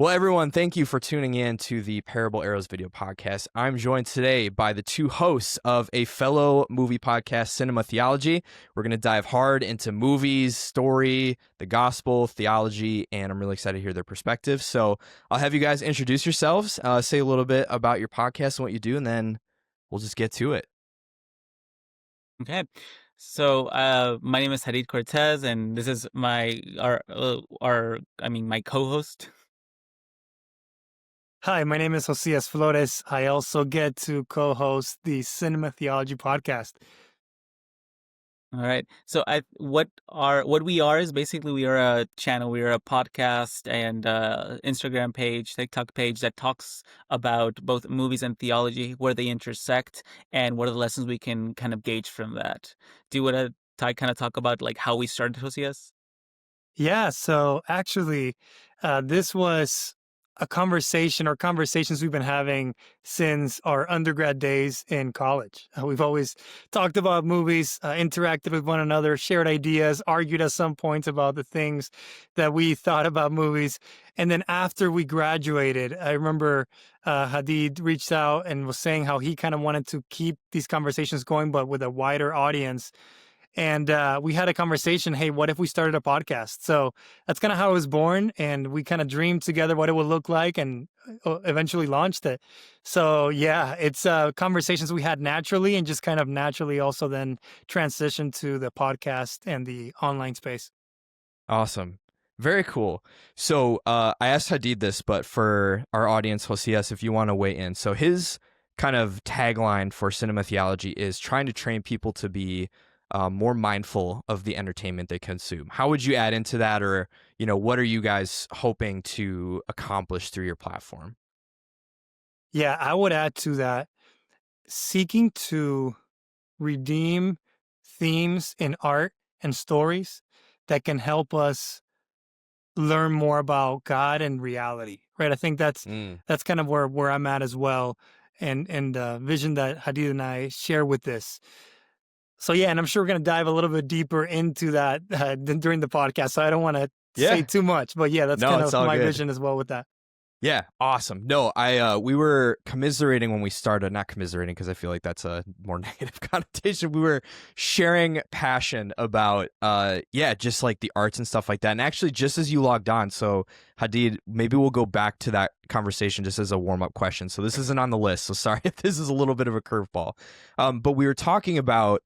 Well, everyone, thank you for tuning in to the Parable Arrows video podcast. I'm joined today by the two hosts of a fellow movie podcast, CinemaTheology. We're going to dive hard into movies, story, the gospel, theology, and I'm really excited to hear their perspectives. So I'll have you guys introduce yourselves, say a little bit about your podcast and what you do, and then we'll just get to it. Okay. So, my name is Hadid Cortez, and this is my co-host. Hi, my name is Josias Flores. I also get to co-host the CinemaTheology podcast. All right. So, what we are is basically we are a channel, we are a podcast and Instagram page, TikTok page that talks about both movies and theology, where they intersect, and what are the lessons we can kind of gauge from that. Do you want to kind of talk about like how we started, Josias? Yeah, so actually, this was a conversation or conversations we've been having since our undergrad days in college. We've always talked about movies, interacted with one another, shared ideas, argued at some points about the things that we thought about movies. And then after we graduated, I remember Hadid reached out and was saying how he kind of wanted to keep these conversations going, but with a wider audience. And we had a conversation. Hey, what if we started a podcast? So that's kind of how it was born. And we kind of dreamed together what it would look like and eventually launched it. So yeah, it's conversations we had naturally and just kind of naturally also then transitioned to the podcast and the online space. Awesome. Very cool. So I asked Hadid this, but for our audience, Josias, if you want to weigh in. So his kind of tagline for CinemaTheology is trying to train people to be more mindful of the entertainment they consume. How would you add into that, or what are you guys hoping to accomplish through your platform? Yeah, I would add to that seeking to redeem themes in art and stories that can help us learn more about God and reality, right? I think that's Mm. that's kind of where I'm at as well, and the vision that Hadid and I share with this. So yeah, and I'm sure we're going to dive a little bit deeper into that during the podcast. So I don't want to say Yeah. too much, but yeah, that's No, kind it's of all my good. vision as well with that. Yeah, awesome. No, we were commiserating when we started, not commiserating because I feel like that's a more negative connotation. We were sharing passion about just like the arts and stuff like that. And actually just as you logged on, so Hadid, maybe we'll go back to that conversation just as a warm-up question. So this isn't on the list, so sorry if this is a little bit of a curveball. But we were talking about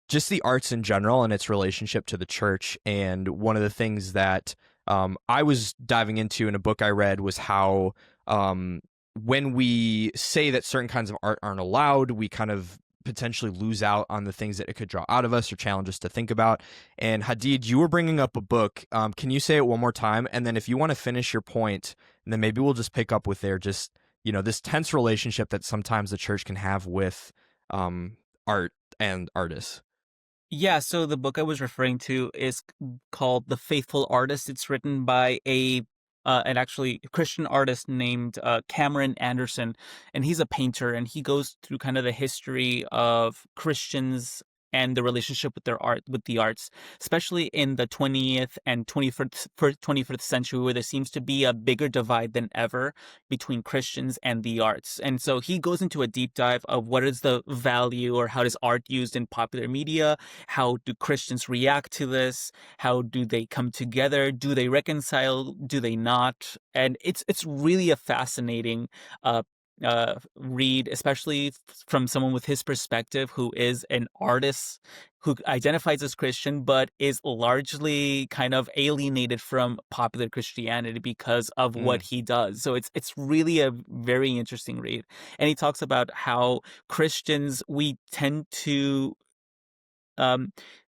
just the arts in general and its relationship to the church, and one of the things that I was diving into in a book I read was how when we say that certain kinds of art aren't allowed, we kind of potentially lose out on the things that it could draw out of us or challenge us to think about. And Hadid, you were bringing up a book. Can you say it one more time? And then if you want to finish your point, and then maybe we'll just pick up with there, just, this tense relationship that sometimes the church can have with art and artists. Yeah, so the book I was referring to is called The Faithful Artist. It's written by an actually Christian artist named Cameron Anderson, and he's a painter, and he goes through kind of the history of Christians and the relationship with with the arts, especially in the 20th and 21st century, where there seems to be a bigger divide than ever between Christians and the arts. And so he goes into a deep dive of what is the value or how is art used in popular media? How do Christians react to this? How do they come together? Do they reconcile? Do they not? And it's really a fascinating read, especially from someone with his perspective, who is an artist who identifies as Christian, but is largely kind of alienated from popular Christianity because of what he does. So it's really a very interesting read. And he talks about how Christians, we tend to um,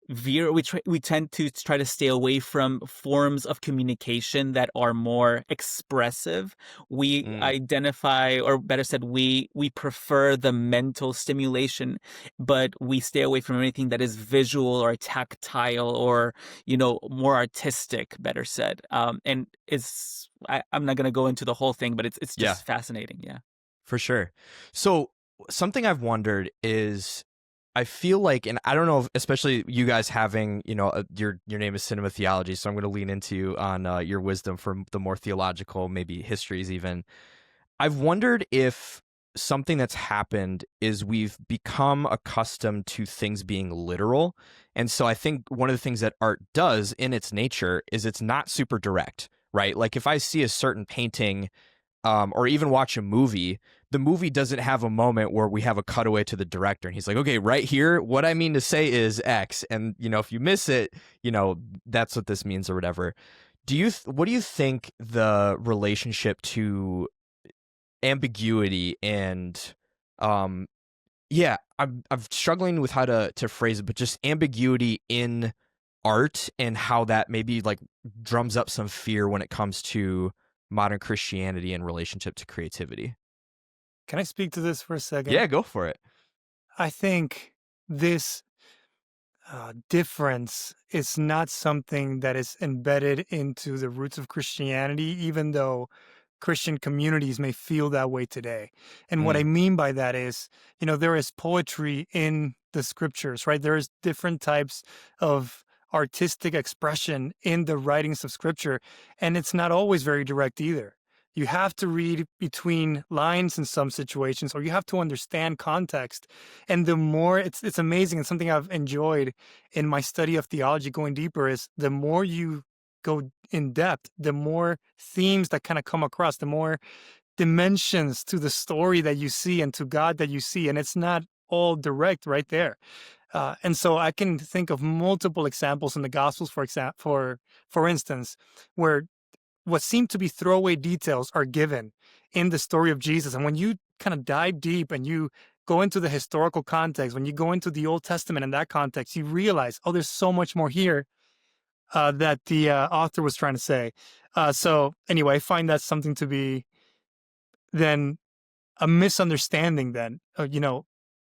we tend to try to stay away from forms of communication that are more expressive. We identify, or better said, we prefer the mental stimulation, but we stay away from anything that is visual or tactile or more artistic, better said. And I'm not going to go into the whole thing, but it's just fascinating. Yeah, For sure. So something I've wondered is, I feel like, and I don't know, if, especially you guys having, your name is CinemaTheology, so I'm going to lean into you on your wisdom for the more theological, maybe histories even. I've wondered if something that's happened is we've become accustomed to things being literal. And so I think one of the things that art does in its nature is it's not super direct, right? Like if I see a certain painting or even watch a movie, the movie doesn't have a moment where we have a cutaway to the director and he's like, okay, right here, what I mean to say is X. And, if you miss it, that's what this means or whatever. What do you think the relationship to ambiguity and, yeah, I'm struggling with how to phrase it, but just ambiguity in art and how that maybe like drums up some fear when it comes to modern Christianity in relationship to creativity. Can I speak to this for a second? Yeah, go for it. I think this difference is not something that is embedded into the roots of Christianity, even though Christian communities may feel that way today. And what I mean by that is, there is poetry in the scriptures, right? There's different types of artistic expression in the writings of scripture, and it's not always very direct either. You have to read between lines in some situations, or you have to understand context. And the more it's amazing, and something I've enjoyed in my study of theology going deeper is the more you go in depth, the more themes that kind of come across, the more dimensions to the story that you see and to God that you see. And it's not all direct right there. And so I can think of multiple examples in the Gospels, for instance, where what seem to be throwaway details are given in the story of Jesus. And when you kind of dive deep and you go into the historical context, when you go into the Old Testament in that context, you realize, oh, there's so much more here that the author was trying to say. So anyway, I find that something to be then a misunderstanding then.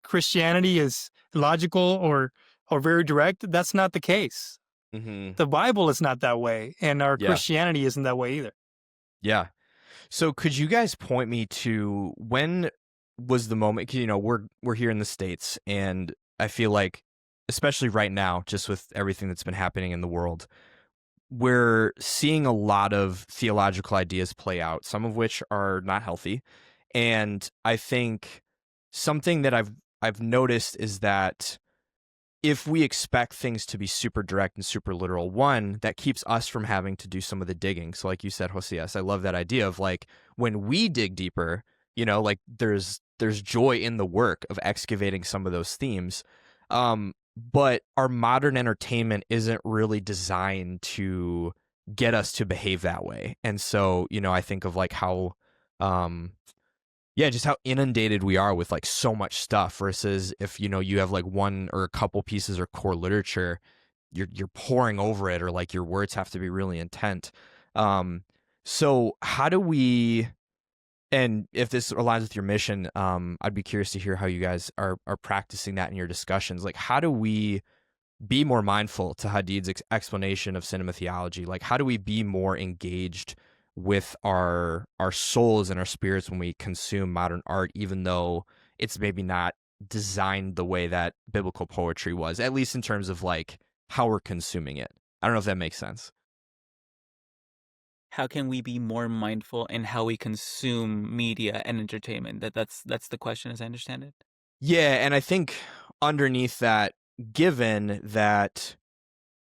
Christianity is logical or very direct. That's not the case. Mm-hmm. The Bible is not that way, and our Yeah. Christianity isn't that way either. Yeah. So could you guys point me to when was the moment? 'Cause, we're here in the States, and I feel like, especially right now, just with everything that's been happening in the world, we're seeing a lot of theological ideas play out, some of which are not healthy. And I think something that I've noticed is that if we expect things to be super direct and super literal, one, that keeps us from having to do some of the digging. So like you said, Josias, I love that idea of like when we dig deeper, like there's joy in the work of excavating some of those themes. But our modern entertainment isn't really designed to get us to behave that way. And so, I think of like how just how inundated we are with like so much stuff versus if you have like one or a couple pieces or core literature, you're pouring over it, or like your words have to be really intent. So how do we, and if this aligns with your mission, I'd be curious to hear how you guys are practicing that in your discussions. Like how do we be more mindful, to Hadid's explanation of cinema theology? Like how do we be more engaged with our souls and our spirits when we consume modern art, even though it's maybe not designed the way that biblical poetry was, at least in terms of like how we're consuming it? I don't know if that makes sense. How can we be more mindful in how we consume media and entertainment? That's the question, as I understand it. Yeah, and I think underneath that, given that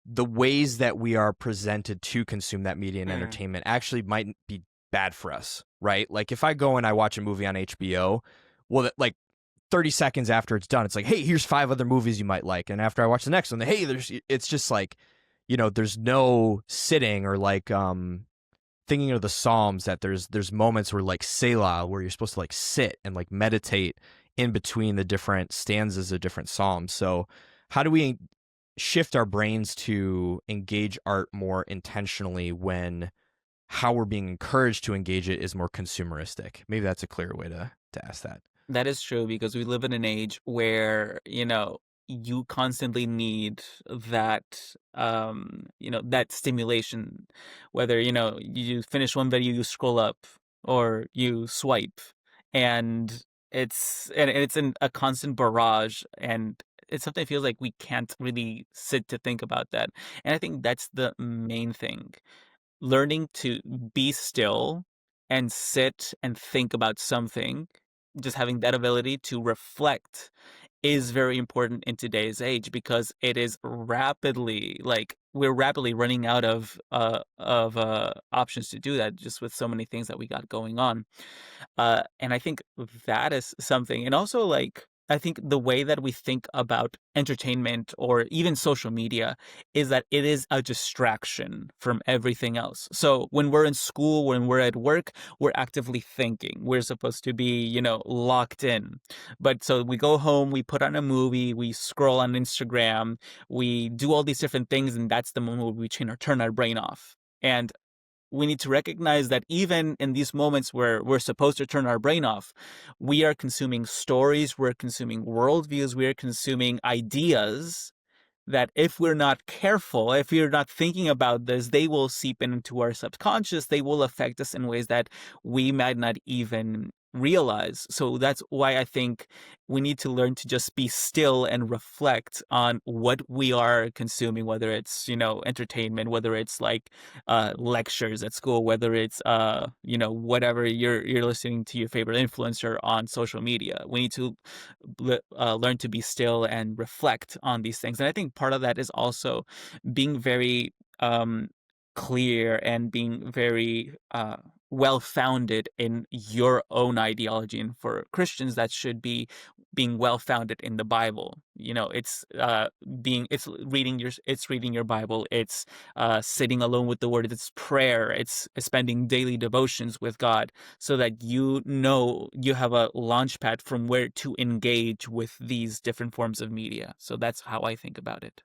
the ways that we are presented to consume that media and entertainment actually might be bad for us, right? Like if I go and I watch a movie on HBO, well, like 30 seconds after it's done, it's like, hey, here's 5 other movies you might like. And after I watch the next one, hey, it's just like, there's no sitting or like thinking of the Psalms, that there's moments where like Selah, where you're supposed to like sit and like meditate in between the different stanzas of different Psalms. So how do we shift our brains to engage art more intentionally when how we're being encouraged to engage it is more consumeristic? Maybe that's a clearer way to ask that. That is true, because we live in an age where, you constantly need that, that stimulation. Whether, you finish one video, you scroll up or you swipe, and it's in a constant barrage. And it sometimes feels like we can't really sit to think about that. And I think that's the main thing. Learning to be still and sit and think about something, just having that ability to reflect is very important in today's age, because it is rapidly, like, we're rapidly running out of options to do that, just with so many things that we got going on. And I think that is something. And also, like, I think the way that we think about entertainment or even social media is that it is a distraction from everything else. So when we're in school, when we're at work, we're actively thinking. We're supposed to be, locked in. But so we go home, we put on a movie, we scroll on Instagram, we do all these different things, and that's the moment where we turn our brain off. And we need to recognize that even in these moments where we're supposed to turn our brain off, we are consuming stories, we're consuming worldviews, we're consuming ideas that, if we're not careful, if we're not thinking about this, they will seep into our subconscious. They will affect us in ways that we might not even realize. So that's why I think we need to learn to just be still and reflect on what we are consuming, whether it's, entertainment, whether it's like lectures at school, whether it's whatever you're listening to your favorite influencer on social media. We need to learn to be still and reflect on these things. And I think part of that is also being very clear and being very well-founded in your own ideology. And for Christians, that should be being well-founded in the Bible. It's reading your Bible. It's sitting alone with the Word. It's prayer. It's spending daily devotions with God, so that you have a launch pad from where to engage with these different forms of media. So that's how I think about it.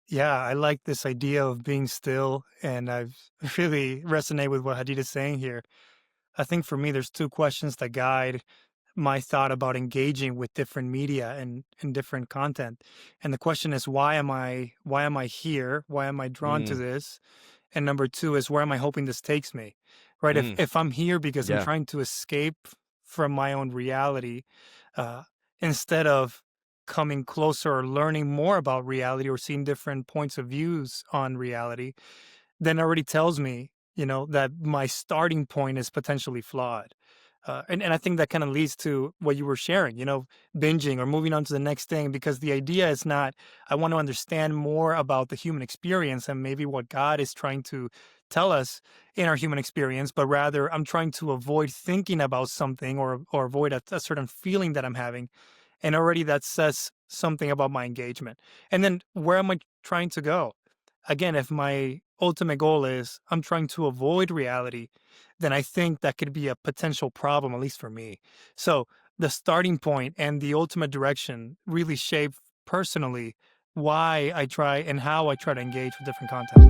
Yeah, I like this idea of being still, and I've really resonate with what Hadid is saying here. I think for me, there's two questions that guide my thought about engaging with different media and different content. And the question is, why am I here? Why am I drawn to Mm, this? And number two is, where am I hoping this takes me? Right? If mm, if I'm here because I'm yeah. trying to escape from my own reality, uh, instead of coming closer or learning more about reality or seeing different points of views on reality, then already tells me, that my starting point is potentially flawed. And I think that kind of leads to what you were sharing, binging or moving on to the next thing, because the idea is not, I want to understand more about the human experience and maybe what God is trying to tell us in our human experience, but rather I'm trying to avoid thinking about something or avoid a certain feeling that I'm having. And already that says something about my engagement. And then where am I trying to go? Again, if my ultimate goal is I'm trying to avoid reality, then I think that could be a potential problem, at least for me. So the starting point and the ultimate direction really shape personally why I try and how I try to engage with different content.